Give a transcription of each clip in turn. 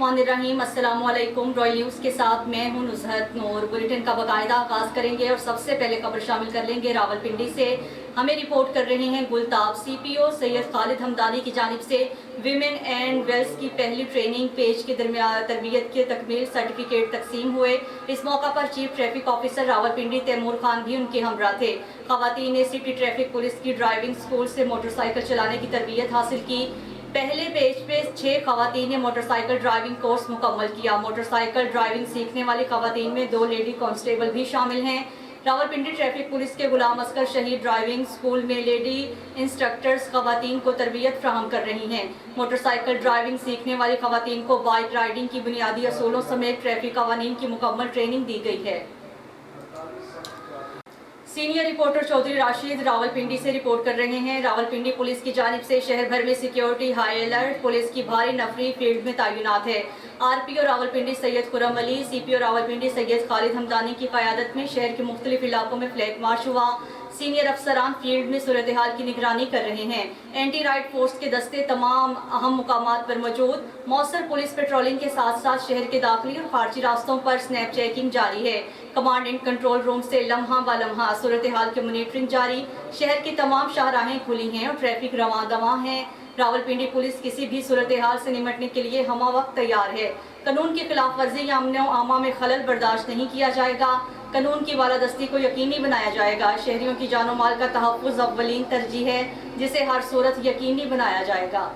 बिस्मिल्लाहिर्रहमानिर्रहीम। अस्सलाम वालेकुम। रॉयल न्यूज़ के साथ मैं हूं नुज़हत नूर। बुलेटिन का बाकायदा आगाज़ करेंगे और सबसे पहले खबर शामिल कर लेंगे रावलपिंडी से। हमें रिपोर्ट कर रहे हैं गुलताब। CPO सैयद खालिद हमदानी की जानिब से विमेन एंड वेल्स की पहली ट्रेनिंग पेज के दरमियान तरबियत के तकमील सर्टिफिकेट तकसीम हुए। इस मौका पर chief traffic officer Rawalpindi Taimur Khan भी उनके हमरा थे। खवातीन ने सिटी ट्रैफिक पुलिस की ड्राइविंग स्कूल से मोटरसाइकिल चलाने की तरबियत हासिल की। पहले पेज पे 6 खवातीन ने मोटरसाइकिल ड्राइविंग कोर्स मुकम्मल किया। मोटरसाइकिल ड्राइविंग सीखने वाली खवातीन में 2 लेडी कांस्टेबल भी शामिल हैं। रावलपिंडी ट्रैफिक पुलिस के गुलाम अस्कर शहीद ड्राइविंग स्कूल में लेडी इंस्ट्रक्टर्स खवातीन को तरबियत फ्राहम कर रही हैं। मोटरसाइकिल ड्राइविंग सीखने वाली खवातीन को बाइक राइडिंग की बुनियादी असूलों समेत ट्रैफिक कवानीन की मुकम्मल ट्रेनिंग दी गई है। सीनियर रिपोर्टर चौधरी राशिद रावलपिंडी से रिपोर्ट कर रहे हैं। रावलपिंडी पुलिस की जानिब से शहर भर में सिक्योरिटी हाई अलर्ट। पुलिस की भारी नफरी फील्ड में तैनात है। RPO रावलपिंडी सैयद खुरम अली, CPO रावलपिंडी सैयद खालिद हमदानी की क़यादत में शहर के मुख्तलिफ इलाकों में फ्लैग मार्च हुआ। सीनियर अफसरान फील्ड में सूरत हाल की निगरानी कर रहे हैं। एंटी राइट फोर्स के दस्ते तमाम अहम मुकामात पर मौजूद। मौसर पुलिस पेट्रोलिंग के साथ साथ शहर के दाखिली और खारजी रास्तों पर स्नैप चेकिंग जारी है। कमांड एंड कंट्रोल रूम से लम्हा ब लम्हा सूरत हाल की मॉनिटरिंग जारी। शहर की तमाम शाहराहें खुली हैं और ट्रैफिक रवां दवां है। रावलपिंडी पुलिस किसी भी सूरत हाल से निपटने के लिए हमा वक्त तैयार है। कानून की खिलाफ वर्जी या अमन आमा में खलल बर्दाश्त नहीं किया जाएगा। कानून की बालादस्ती को यकीनी बनाया जाएगा। शहरियों की जानो माल का तहफ़्फ़ुज़ अव्वलीन तरजीह है, जिसे हर सूरत यकीनी बनाया जाएगा।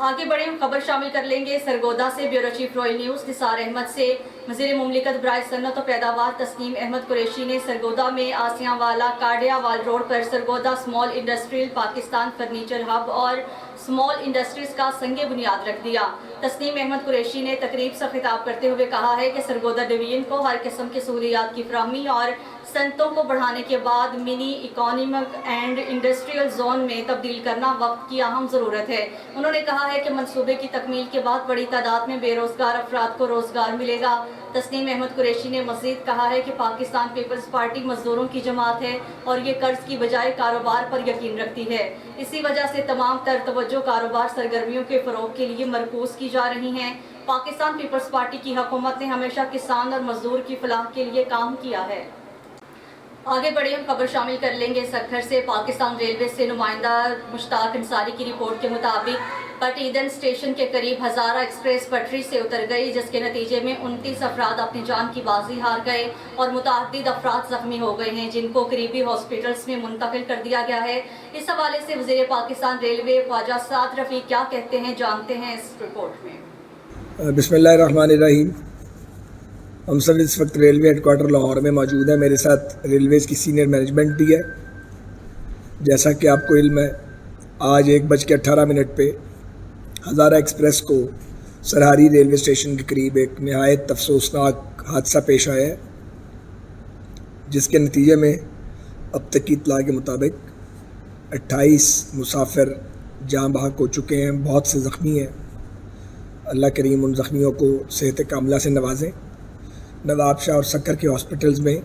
आगे बढ़े हम खबर शामिल कर लेंगे सरगोदा से। Bureau chief Royal News Nisar Ahmed से। वज़ीर मुमलिकत बराए सन्नत और पैदावार तस्नीम अहमद कुरैशी ने सरगोदा में आसियावाला काडियावाल रोड पर Sargodha small industrial Pakistan furniture hub और स्मॉल इंडस्ट्रीज का संगे बुनियाद रख दिया। तस्नीम अहमद कुरैशी ने तकरीब से खिताब करते हुए कहा है कि सरगोदा डिवीजन को हर किस्म की सहूलियात की फराहमी और सनतों को बढ़ाने के बाद mini economic and industrial zone में तब्दील करना वक्त की अहम ज़रूरत है। उन्होंने कहा है कि मंसूबे की तकमील के बाद बड़ी तादाद में बेरोज़गार अफराद को रोज़गार मिलेगा। तस्नीम अहमद कुरैशी ने मज़ीद कहा है कि पाकिस्तान पीपल्स पार्टी मजदूरों की जमात है और ये कर्ज की बजाय कारोबार पर यकीन रखती है। इसी वजह से तमाम तर तवज्जो कारोबार सरगर्मियों के फ़रोग के लिए मरकूज़ की जा रही हैं। पाकिस्तान पीपल्स पार्टी की हुकूमत ने हमेशा किसान और मजदूर की फलाह के लिए काम किया है। आगे बढ़े हम खबर शामिल कर लेंगे सक्खर से। पाकिस्तान रेलवे से नुमाइंदा मुश्ताक अंसारी की रिपोर्ट के मुताबिक पटीदन स्टेशन के करीब हज़ारा एक्सप्रेस पटरी से उतर गई, जिसके नतीजे में 29 अफराद अपनी जान की बाजी हार गए और मुतअद्दिद अफराद जख्मी हो गए हैं, जिनको करीबी हॉस्पिटल्स में मुंतकिल कर दिया गया है। इस हवाले से वज़ीर पाकिस्तान रेलवे ख्वाजा साद रफ़ीक क्या कहते हैं, जानते हैं इस रिपोर्ट में। बिस्मिल्लाहिर्रहमानिर्रहीम। हम सब इस वक्त रेलवे हेडक्वार्टर लाहौर में मौजूद हैं। मेरे साथ रेलवेज़ की सीनियर मैनेजमेंट भी है। जैसा कि आपको इल्म है, आज 1:18 पे हज़ारा एक्सप्रेस को सरहारी रेलवे स्टेशन के करीब एक नहायत अफसोसनाक हादसा पेश आया है, जिसके नतीजे में अब तक की इत्तला के मुताबिक 28 मुसाफिर जाँ बहक हो चुके हैं, बहुत से ज़ख्मी हैं। अल्लाह करीम उन ज़ख्मियों को सेहत कामिला से नवाजें। नवाब शाह और सक्कर के हॉस्पिटल्स में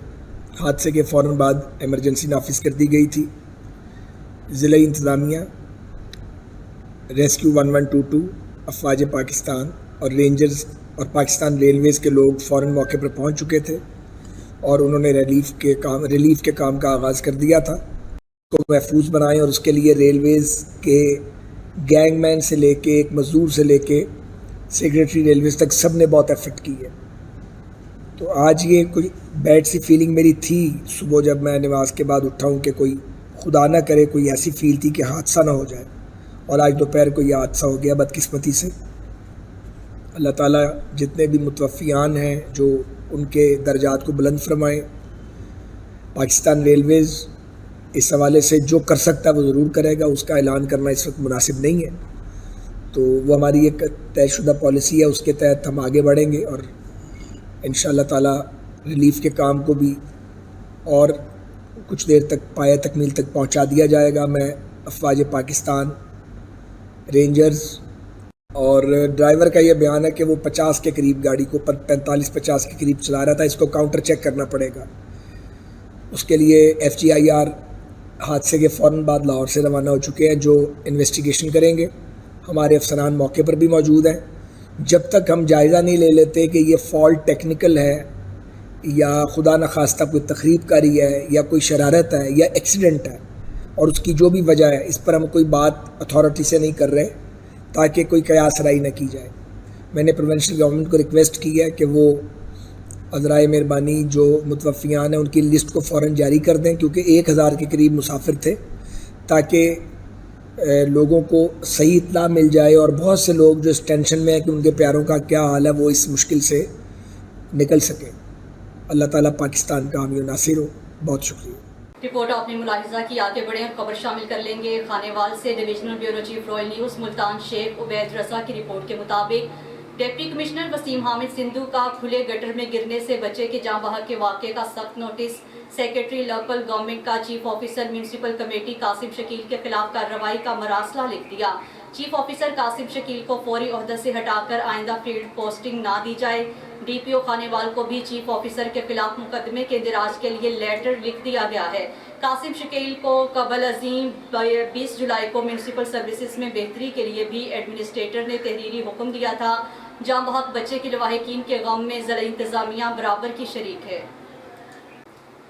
हादसे के फ़ौरन बाद एमरजेंसी नाफिज कर दी गई थी। ज़िला इंतज़ामिया, रेस्क्यू 1122, अफवाज पाकिस्तान और रेंजर्स और पाकिस्तान रेलवेज़ के लोग फ़ौरन मौके पर पहुंच चुके थे और उन्होंने रिलीफ़ के काम का आगाज़ कर दिया था। को महफूज बनाएं और उसके लिए रेलवेज़ के गैंगमैन से लेके एक मज़दूर से लेके सेक्रेटरी रेलवेज़ तक सब ने बहुत एफर्ट की है। तो आज ये कोई बैड सी फीलिंग मेरी थी सुबह जब मैं नमाज के बाद उठा हूँ कि कोई खुदा ना करे कोई ऐसी फील थी कि हादसा ना हो जाए, और आज दोपहर को ये हादसा हो गया बदकिस्मती से। अल्लाह ताला जितने भी मुतवफ़ियान हैं जो उनके दर्जात को बुलंद फरमाएँ। पाकिस्तान रेलवेज़ इस हवाले से जो कर सकता है वो ज़रूर करेगा, उसका ऐलान करना इस वक्त मुनासिब नहीं है। तो वो हमारी एक तयशुदा पॉलिसी है, उसके तहत हम आगे बढ़ेंगे और इंशाअल्लाह ताला रिलीफ़ के काम को भी और कुछ देर तक पाया तकमील तक पहुंचा दिया जाएगा। मैं अफवाज पाकिस्तान, रेंजर्स और ड्राइवर का ये बयान है कि वो 50 के करीब गाड़ी को 45-50 के करीब चला रहा था। इसको काउंटर चेक करना पड़ेगा। उसके लिए FGIR हादसे के फ़ौरन बाद लाहौर से रवाना हो चुके हैं, जो इन्वेस्टिगेशन करेंगे। हमारे अफसरान मौके पर भी मौजूद हैं جب تک ہم جائزہ نہیں لے لیتے کہ یہ فالٹ ٹیکنیکل ہے یا خدا نخواستہ کوئی تخریب کاری ہے یا کوئی شرارت ہے یا ایکسیڈنٹ ہے اور اس کی جو بھی وجہ ہے، اس پر ہم کوئی بات اتھارٹی سے نہیں کر رہے تاکہ کوئی قیاس رائے نہ کی جائے۔ میں نے پروونشل گورنمنٹ کو ریکویسٹ کی ہے کہ وہ عذرائے مہربانی جو متوفیان ہیں ان کی لسٹ کو فوراً جاری کر دیں، کیونکہ 1000 کے قریب مسافر تھے، تاکہ لوگوں کو صحیح اطلاع مل جائے اور بہت سے لوگ جو اس ٹینشن میں ہیں کہ ان کے پیاروں کا کیا حال ہے وہ اس مشکل سے نکل سکیں۔ اللہ تعالیٰ پاکستان کا حامی و ناصر ہو۔ بہت شکریہ۔ رپورٹ آپ نے ملاحظہ کی، آگے بڑھیں اور خبر شامل کر لیں گے خانے وال سے۔ Divisional bureau chief Royal news Multan شیخ عبید رضا کی رپورٹ کے مطابق ڈپٹی کمشنر وسیم حامد سندھو کا کھلے گٹر میں گرنے سے بچے کے جاں بحق کے واقعے کا سخت نوٹس۔ سیکرٹری لوکل گورنمنٹ کا chief officer municipal committee Qasim Shakeel کے خلاف کارروائی کا مراسلہ لکھ دیا۔ چیف آفیسر قاسم شکیل کو فوری عہدہ سے ہٹا کر آئندہ فیلڈ پوسٹنگ نہ دی جائے۔ ڈی پی او خانے وال کو بھی چیف آفیسر کے خلاف مقدمے کے اندراج کے لیے لیٹر لکھ دیا گیا ہے۔ قاسم شکیل کو قبل ازیں 20 جولائی کو میونسپل سروسز میں بہتری کے لیے بھی ایڈمنسٹریٹر نے تحریری حکم دیا تھا۔ جاں بحق بچے کے لواحقین کے غم میں ضلع انتظامیہ برابر کی شریک ہے۔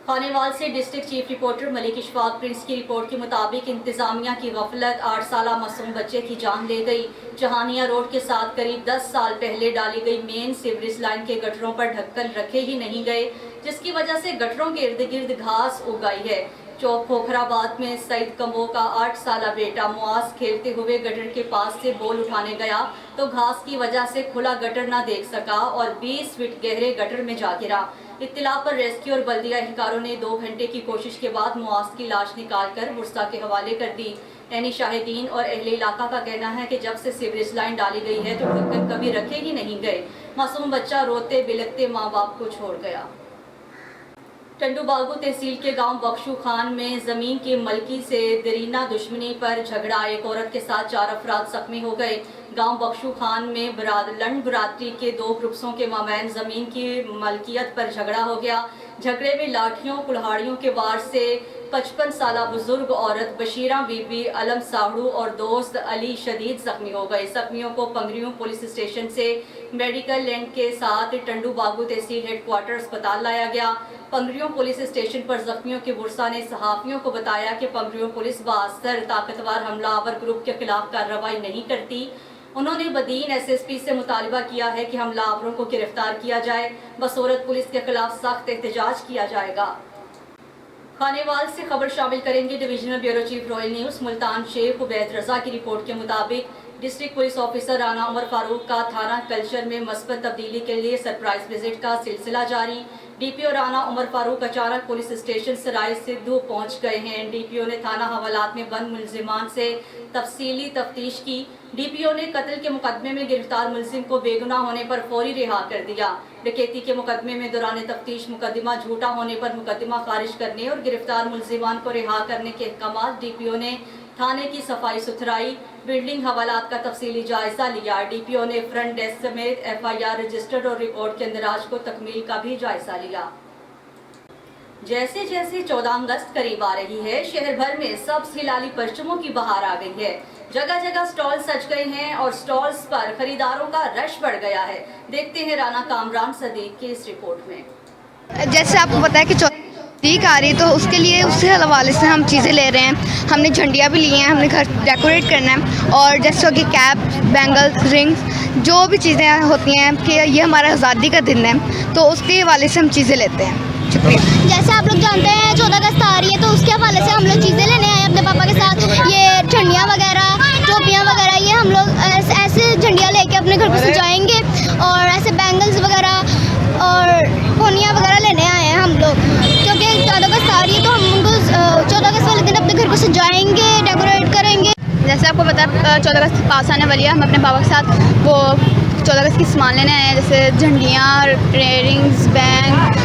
خانے وال سے ڈسٹرکٹ چیف رپورٹر ملک اشفاق پرنس کی رپورٹ کے مطابق انتظامیہ کی غفلت 8 سالہ معصوم بچے کی جان لے گئی۔ جہانیہ روڈ کے ساتھ قریب 10 سال پہلے ڈالی گئی مین سیوریج لائن کے گٹروں پر ڈھکن رکھے ہی نہیں گئے، جس کی وجہ سے گٹروں کے ارد گرد گھاس اگ گئی ہے۔ چوک کھوکھرآباد میں سعید کمبو کا 8 سالہ بیٹا معاذ کھیلتے ہوئے گٹر کے پاس سے بول اٹھانے گیا تو گھاس کی وجہ سے کھلا گٹر نہ دیکھ سکا اور 20 فٹ گہرے گٹر میں جا گرا۔ اطلاع پر ریسکیو اور بلدیہ اہلکاروں نے 2 گھنٹے کی کوشش کے بعد معاذ کی لاش نکال کر ورثہ کے حوالے کر دی۔ عینی شاہدین اور اہل علاقہ کا کہنا ہے کہ جب سے سیوریج لائن ڈالی گئی ہے تو ڈھکن کبھی رکھے ہی نہیں گئے۔ معصوم بچہ روتے بلکتے ماں باپ کو چھوڑ گیا۔ ٹنڈو باغو تحصیل کے گاؤں بخشو خان میں زمین کے ملکی سے درینہ دشمنی پر جھگڑا، ایک عورت کے ساتھ 4 افراد زخمی ہو گئے۔ گاؤں بخشو خان میں لنڈ برادری کے 2 گروپسوں کے مابین زمین کی ملکیت پر جھگڑا ہو گیا۔ جھگڑے میں لاٹھیوں کلہاڑیوں کے وار سے 55 سالہ بزرگ عورت بشیرہ بی بی، علم ساڑو اور دوست علی شدید زخمی ہو گئے۔ زخمیوں کو پنگریوں پولیس اسٹیشن سے میڈیکل لینڈ کے ساتھ ٹنڈو باغو تحصیل ہیڈ کوارٹر اسپتال لایا گیا۔ پنگریوں پولیس اسٹیشن پر زخمیوں کے ورثاء نے صحافیوں کو بتایا کہ پنگریوں پولیس بااثر طاقتور حملہ آور گروپ کے خلاف کارروائی نہیں کرتی۔ انہوں نے بدین ایس ایس پی سے مطالبہ کیا ہے کہ حملہ آوروں کو گرفتار کیا جائے، بصورت پولیس کے خلاف سخت احتجاج کیا جائے گا۔ خانے وال سے خبر شامل کریں گے۔ Divisional bureau chief Royal news Multan شیخ عبید رضا کی رپورٹ کے مطابق ڈسٹرکٹ پولیس آفیسر رانا عمر فاروق کا تھانہ کلچر میں مثبت تبدیلی کے لیے سرپرائز وزٹ کا سلسلہ جاری۔ ڈی پی او رانا عمر فاروق اچانک پولیس اسٹیشن سرائے سدھو پہنچ گئے ہیں۔ ڈی پی او نے تھانہ حوالات میں بند ملزمان سے تفصیلی تفتیش کی۔ ڈی پی او نے قتل کے مقدمے میں گرفتار ملزم کو بے گناہ ہونے پر فوری رہا کر دیا۔ ڈکیتی کے مقدمے میں دوران تفتیش مقدمہ جھوٹا ہونے پر مقدمہ خارج کرنے اور گرفتار ملزمان کو رہا کرنے کے احکامات۔ ڈی پی او نے تھانے کی صفائی ستھرائی، بلڈنگ حوالات کا تفصیلی جائزہ لیا۔ ڈی پی او نے فرنٹ ڈیسک سمیت ایف آئی آر رجسٹرڈ اور ریکارڈ کے اندراج کو تکمیل کا بھی جائزہ لیا۔ جیسے جیسے 14 اگست قریب آ رہی ہے، شہر بھر میں سبز ہلالی پرچموں کی بہار آ گئی ہے۔ جگہ جگہ سٹال سج گئے ہیں اور سٹالز پر خریداروں کا رش بڑھ گیا ہے۔ دیکھتے ہیں رانا کامران صدیق کی اس رپورٹ میں۔ جیسے آپ کو پتا ہے کہ ٹھیک آ رہی ہے تو اس کے لیے اس کے حوالے سے ہم چیزیں لے رہے ہیں۔ ہم نے جھنڈیاں بھی لی ہیں، ہم نے گھر ڈیکوریٹ کرنا ہے، اور جیسے کہ کیپ، بینگلز، رنگز، جو بھی چیزیں ہوتی ہیں کہ یہ ہمارا آزادی کا دن ہے تو اس کے حوالے سے ہم چیزیں لیتے ہیں۔ شکریہ۔ جیسے آپ لوگ جانتے ہیں 14 اگست آ رہی ہے تو اس کے حوالے سے ہم لوگ چیزیں لینے آئے اپنے پاپا کے ساتھ۔ یہ جھنڈیاں وغیرہ، ٹوپیاں وغیرہ، یہ ہم لوگ ایسے جھنڈیاں لے کے اپنے گھر کو سجائیں گے، اور ایسے بینگلز وغیرہ اور پونیاں وغیرہ لینے آئے ہیں ہم لوگ، کیونکہ 14 اگست آ رہی ہے تو ہم ان کو 14 اگست والے دن اپنے گھر کو سجائیں گے، ڈیکوریٹ کریں گے۔ جیسے آپ کو پتا ہے 14 اگست پاس آنے والی ہے، ہم اپنے پاپا کے ساتھ وہ 14 اگست کی سامان لینے آئے ہیں، جیسے جھنڈیاں، رنگز،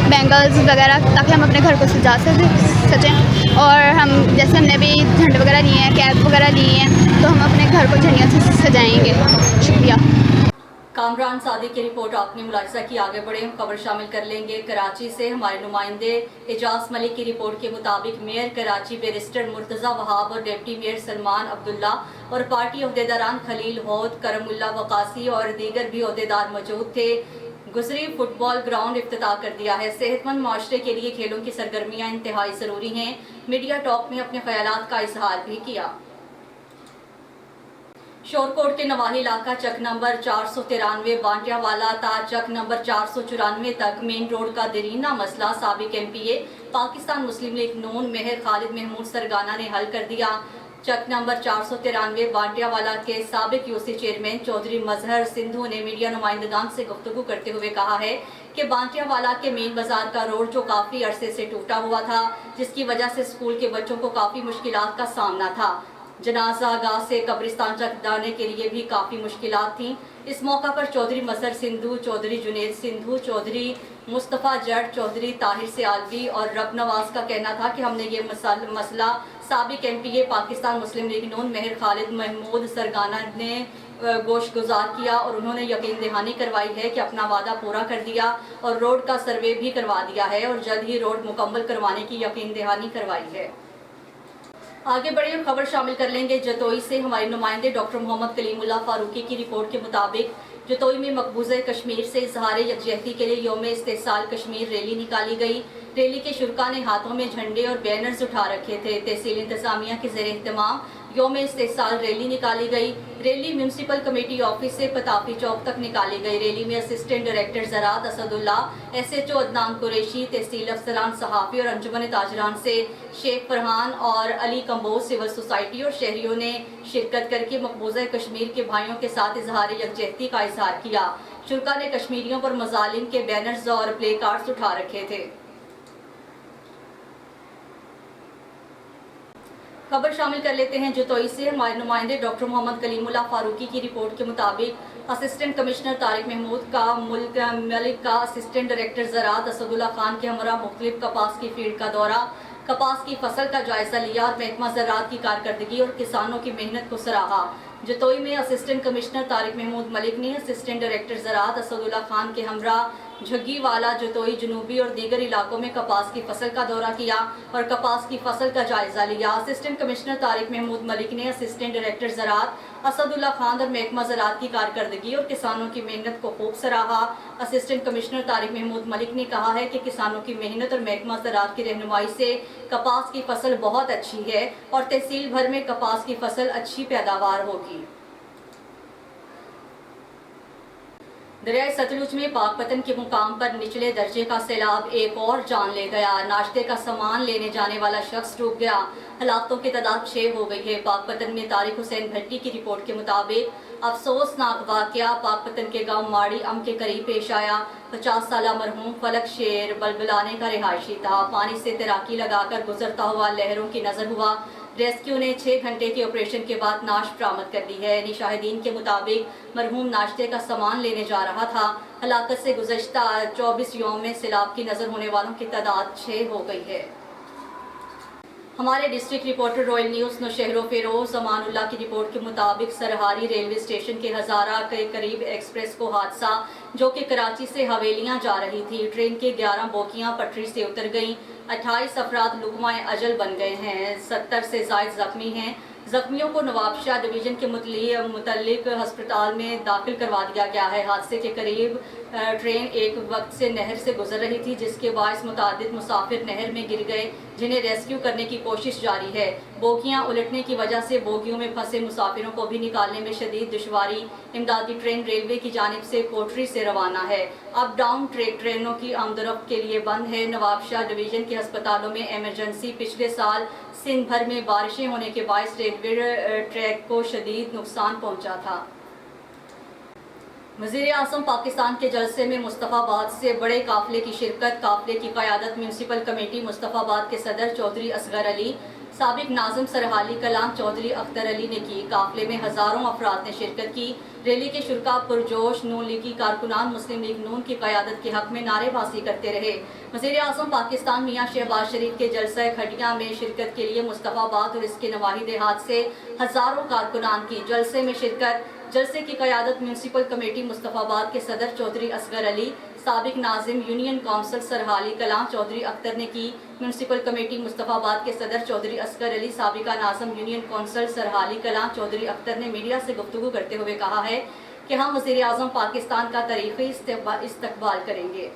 بینگلز وغیرہ، تاکہ ہم اپنے گھر کو سجیں۔ اور ہم جیسے ہم نے بھی جھنڈے وغیرہ لیے ہیں، کیپ وغیرہ لی ہیں، تو ہم اپنے گھر کو جھنڈیاں سے سجائیں گے۔ شکریہ۔ कामरान सादिक की रिपोर्ट आपने मुलाहिजा की। आगे बढ़े हम खबर शामिल कर लेंगे कराची से। हमारे नुमाइंदे एजाज मलिक की रिपोर्ट के मुताबिक मेयर कराची बैरिस्टर मुर्तज़ा वहाब और डिप्टी मेयर सलमान अब्दुल्ला और पार्टी अहदेदारान खलील हौद, करमुल्ला वकासी और दीगर भी अहदेदार मौजूद थे। गुजरी फुटबॉल ग्राउंड इफ्तिताह कर दिया है। सेहतमंद माशरे के लिए खेलों की सरगर्मियाँ इंतहाई ज़रूरी हैं। मीडिया टॉक में अपने ख्यालात का इजहार भी किया। शोरकोट के नवाही इलाका चक नंबर 493 बांटियावाला ता चक नंबर 494 तक मेन रोड का देरीना मसला साबिक MPA पाकिस्तान मुस्लिम लीग नून मेहर खालिद महमूद सरगाना ने हल कर दिया। चक नंबर 493 बांटियावाला के साबिक UC चेयरमैन चौधरी मजहर सिंधु ने मीडिया नुमाइंदगान से गुफ्तगू करते हुए कहा है कि बांटियावाला के मेन बाजार का रोड जो काफ़ी अरसे से टूटा हुआ था, जिसकी वजह से स्कूल के बच्चों को काफ़ी मुश्किलात का सामना था। जनाजा गाह से कब्रिस्तान तक जाने के लिए भी काफ़ी मुश्किलात थीं। इस मौका पर चौधरी मजहर सिंधु, चौधरी जुनेद सिंधु, चौधरी मुस्तफ़ा जट, चौधरी ताहिर सियालवी और रब नवाज का कहना था कि हमने ये मसला साबिक MPA पाकिस्तान मुस्लिम लीग नून मेहर खालिद महमूद सरगाना ने गोश गुजार किया और उन्होंने यकीन दहानी करवाई है कि अपना वादा पूरा कर दिया और रोड का सर्वे भी करवा दिया है और जल्द ही रोड मुकम्मल करवाने की यकीन दहानी करवाई है। आगे बढ़े और खबर शामिल कर लेंगे जतोई से। हमारे नुमाइंदे डॉक्टर मोहम्मद कलीमुल्लाह फारूकी की रिपोर्ट के मुताबिक जतोई में मकबूज़े कश्मीर से इजहार यकजहती के लिए यौम इस्तेसाल कश्मीर रैली निकाली गई। रैली के शुरका ने हाथों में झंडे और बैनर्स उठा रखे थे। तहसील इंतजामिया के ज़ेर एहतमाम यौम इस्तेसाल रैली निकाली गई। रैली म्यूनसिपल कमेटी ऑफिस से पताफी चौक तक निकाली गई। रैली में असिस्टेंट डायरेक्टर ज़राअत असदुल्ला, SHO अदनान कुरैशी, तहसील अफसरान सहाफ़ी और अंजुमन ताजरान से शेख फरहान और अली कंबोज सिविल सोसाइटी और शहरियों ने शिरकत करके मकबूज़ा कश्मीर के भाइयों के साथ इजहार यकजहती का इजहार किया। शुरका ने कश्मीरियों पर मज़ालिम के बैनर्स और प्ले कार्ड्स उठा रखे थे। खबर शामिल कर लेते हैं जतोई से। हमारे नुमाइंदे डॉक्टर मोहम्मद कलीमुल्लाह फारूकी की रिपोर्ट के मुताबिक असिस्टेंट कमिश्नर तारिक महमूद का मलिक का असिस्टेंट डायरेक्टर ज़राअत असदुल्ला खान के हमरा मुख्तलिफ कपास की फील्ड का दौरा, कपास की फसल का जायजा लिया और महकमा ज़राअत की कारकर्दगी और किसानों की मेहनत को सराहा। जतोई में असिस्टेंट कमिश्नर तारिक महमूद मलिक ने असिस्टेंट डायरेक्टर ज़राअत असदुल्ला खान के हमरा झग्गीवाला, जतोई, जनूबी और दीगर इलाकों में कपास की फसल का दौरा किया और कपास की फसल का जायजा लिया। असिस्टेंट कमिश्नर तारिक महमूद मलिक ने असिस्टेंट डायरेक्टर ज़राअत असदुल्ला खान और महकमा ज़राअत की कारकर्दगी और किसानों की मेहनत को खूब सराहा। असिस्टेंट कमिश्नर तारिक महमूद मलिक ने कहा है कि किसानों की मेहनत और महकमा ज़राअत की रहनुमाई से कपास की फसल बहुत अच्छी है और तहसील भर में कपास की फसल अच्छी पैदावार होगी। दरियाए सतलुज में पाकपतन के मुकाम पर निचले दर्जे का सैलाब एक और जान ले गया। नाश्ते का सामान लेने जाने वाला शख्स डूब गया। हलाकतों की तादाद 6 हो गई है। पाकपतन में तारिक हुसैन भट्टी की रिपोर्ट के मुताबिक अफसोसनाक वाकया पाकपतन के गांव माड़ी अम के करीब पेश आया। 50 साला मरहूम फलक शेर बलबलाने का रिहायशी था। पानी से तैराकी लगाकर गुजरता हुआ लहरों की नजर हुआ। रेस्क्यू ने 6 घंटे के ऑपरेशन के बाद नाश बरामद कर दी है। शाहिदीन के मुताबिक मरहूम नाश्ते का सामान लेने जा रहा था। हलाकत से गुज़श्ता 24 यौम में सैलाब की नज़र होने वालों की तादाद 6 हो गई है। हमारे district reporter Royal News Naushahro Feroze Zamanullah की रिपोर्ट के मुताबिक सरहारी रेलवे स्टेशन के हज़ारा के करीब एक्सप्रेस को हादसा, जो कि कराची से हवेलियां जा रही थी। ट्रेन के 11 बोगियां पटरी से उतर गईं। 28 अफराद लुग़माए अजल बन गए हैं। 70 से ज़ायद ज़ख्मी हैं। ज़ख्मियों को नवाबशाह डिवीज़न के मुतल्लिक हस्पताल में दाखिल करवा दिया गया है। हादसे के करीब ट्रेन एक वक्त से नहर से गुजर रही थी, जिसके बायस मुतादिद मुसाफिर नहर में गिर गए, जिन्हें रेस्क्यू करने की कोशिश जारी है। बोगियां उलटने की वजह से बोगियों में फंसे मुसाफिरों को भी निकालने में शदीद दुश्वारी। इमदादी ट्रेन रेलवे की जानिब से कोटरी से रवाना है। अप डाउन ट्रेनों की आमदरफ्त के लिए बंद है। नवाबशाह डिवीज़न के अस्पतालों में एमरजेंसी। पिछले साल सिंध भर में बारिशें होने के बायस रेलवे ट्रैक को शदीद नुकसान पहुंचा था। वज़ीर आज़म पाकिस्तान के जलसे में मुस्तफ़ाबाद से बड़े काफ़िले की शिरकत। काफ़िले की क़यादत म्यूनसिपल कमेटी मुस्तफ़ाबाद के सदर चौधरी असगर अली, साबिक नाज़िम सरहाली कलाम चौधरी अख्तर अली ने की। काफ़िले में हज़ारों अफराद ने शिरकत की। रैली के शुरका पुरजोश नून लीगी कारकुनान मुस्लिम लीग नून की क़यादत के हक़ में नारेबाजी करते रहे। वज़ीर आज़म पाकिस्तान मियाँ शहबाज शरीफ के जलसा खटिया में शिरकत के लिए मुस्तफ़ाबाद और इसके नवाही देहात से हज़ारों कारकुनान की जलसे में शिरकत। जलसे की क़यादत म्यूनसिपल कमेटी मुस्तफ़ाबाद के सदर चौधरी असगर अली, साबिक नाजिम यूनियन काउंसिल सरहाली कलां चौधरी अख्तर ने की। म्यूनसिपल कमेटी मुस्तफ़ाबाद के सदर चौधरी असगर अली, साबिका नाजिम यूनियन काउंसिल सरहाली कलां चौधरी अख्तर ने मीडिया से गुफ्तगू करते हुए कहा है कि हम वज़ीर-ए-आज़म पाकिस्तान का तारीख़ी इस्तकबाल करेंगे।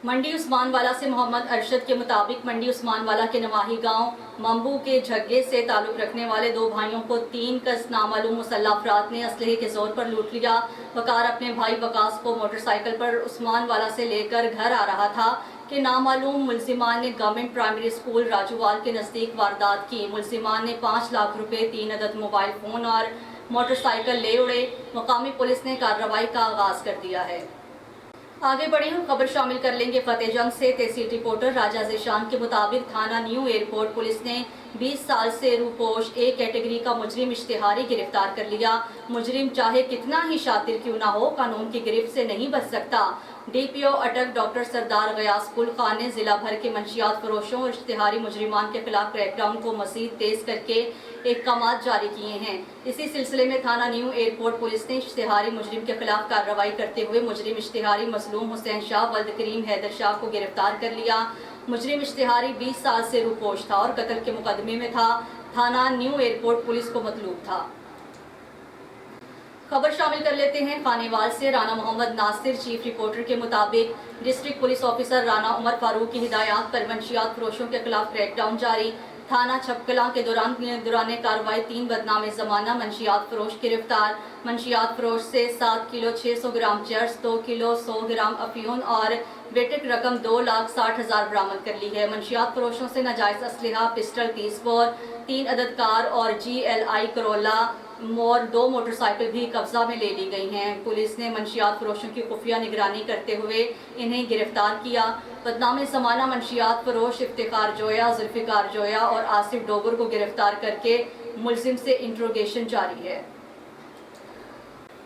मंडी उस्मानवाला से मोहम्मद अरशद के मुताबिक मंडी उस्मानवाला के नवाही गांव मंबू के झग्गे से ताल्लुक़ रखने वाले 2 भाइयों को 3 कस नामालूम मुसल्लह अफराद ने असलहे के जोर पर लूट लिया। वकार अपने भाई वकास को मोटरसाइकिल पर उस्मानवाला से लेकर घर आ रहा था कि नामालूम मुलजिमान ने गवर्नमेंट प्राइमरी स्कूल राजूवाल के नज़दीक वारदात की। मुलजिमान ने 5 लाख रुपए, 3 अदद मोबाइल फ़ोन और मोटरसाइकिल ले उड़े। मुकामी पुलिस ने कार्रवाई का आगाज़ कर दिया है। आगे बढ़े हम खबर शामिल कर लेंगे फतेहजंग से। तहसील रिपोर्टर राजा ज़ीशान के मुताबिक थाना न्यू एयरपोर्ट पुलिस ने 20 साल से रूपोश ए कैटेगरी का मुजरिम इश्तिहारी गिरफ्तार कर लिया। मुजरिम चाहे कितना ही शातिर क्यों ना हो, कानून की गिरफ्त से नहीं बच सकता। DPO अटक डॉक्टर सरदार गयास कुल खान ने जिला भर के मंशियात फरोशों और इश्तिहारी मुजरिमान के खिलाफ क्रैकडाउन को मज़ीद तेज करके अहकामात जारी किए हैं। इसी सिलसिले में थाना न्यू एयरपोर्ट पुलिस ने इश्तिहारी मुजरिम के खिलाफ कार्रवाई करते हुए मुजरिम इश्तिहारी मजलूम हुसैन शाह वल्द करीम हैदर शाह को गिरफ्तार कर लिया। मुजरिम इश्तिहारी 20 साल से रूपोश था और कत्ल के मुकदमे में था। थाना न्यू एयरपोर्ट पुलिस को मतलूब था। खबर शामिल कर लेते हैं खानेवाल से। राना मोहम्मद नासिर चीफ रिपोर्टर के मुताबिक district police officer Rana Umar Farooq की हिदायत पर मंशियात फरोशों के खिलाफ क्रैकडाउन जारी। थाना छपकला के दौरान कार्रवाई 3 बदनाम ज़माना मंशियात फरोश गिरफ्तार। मंशियात फरोश से 7 किलो 600 ग्राम चर्स, 2 किलो 100 ग्राम अफीम और बेटिक रकम 2,60,000 बरामद कर ली है। मंशियात फरोशों से नाजायज़ असलहा, पिस्टल 30 बोर, 3 अदद कार और GLI करोला और 2 मोटरसाइकिल भी कब्जा में ले ली गई हैं। पुलिस ने मंशियात फरोशों की खुफिया निगरानी करते हुए इन्हें गिरफ्तार किया। बदनाम ज़माना मंशियात फरोश इफ्तिखार जोया, जुल्फ़िकार जोया और आसिफ डोगर को गिरफ्तार करके मुलजिम से इंट्रोगेशन जारी है।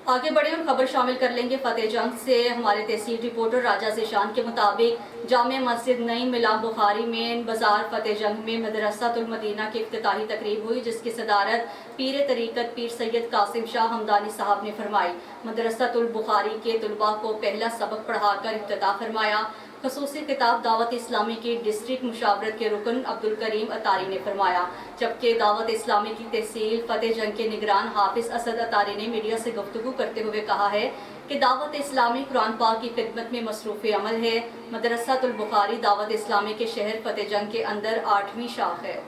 आगे बढ़े हम खबर शामिल कर लेंगे फतेहजंग से। हमारे तहसील रिपोर्टर राजा ज़ीशान के मुताबिक जामे मस्जिद नई मिला बुखारी मेन बाजार फतेहजंग में मदरसातुल मदीना की इफ्तिताही तकरीब हुई, जिसकी सदारत पीर तरीक़त पीर सैयद कासिम शाह हमदानी साहब ने फरमाई। मदरसातुल बुखारी के तुलबा को पहला सबक पढ़ाकर इफ्तिताह फरमाया। खसूसी किताब दावत इस्लामी की डिस्ट्रिक्ट मुशावरत के रुकन अब्दुल करीम अतारी ने फरमाया, जबकि दावत इस्लामी की तहसील फतेहजंग के निगरान हाफिज असद अतारी ने मीडिया से गुफ्तगू करते हुए कहा है कि दावत इस्लामी कुरान पाक की खिदमत में मसरूफ़ अमल है। मदरसातुल बुखारी दावत इस्लामी के शहर फतेहजंग के अंदर 8वीं शाख है।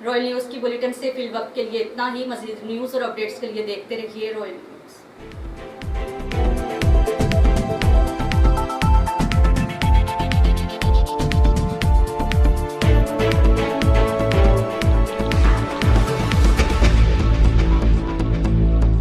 रॉयल न्यूज़ की बुलेटिन से फिल वक्त के लिए इतना ही। मज़ीद न्यूज़ और अपडेट्स के लिए देखते रहिए रॉयल।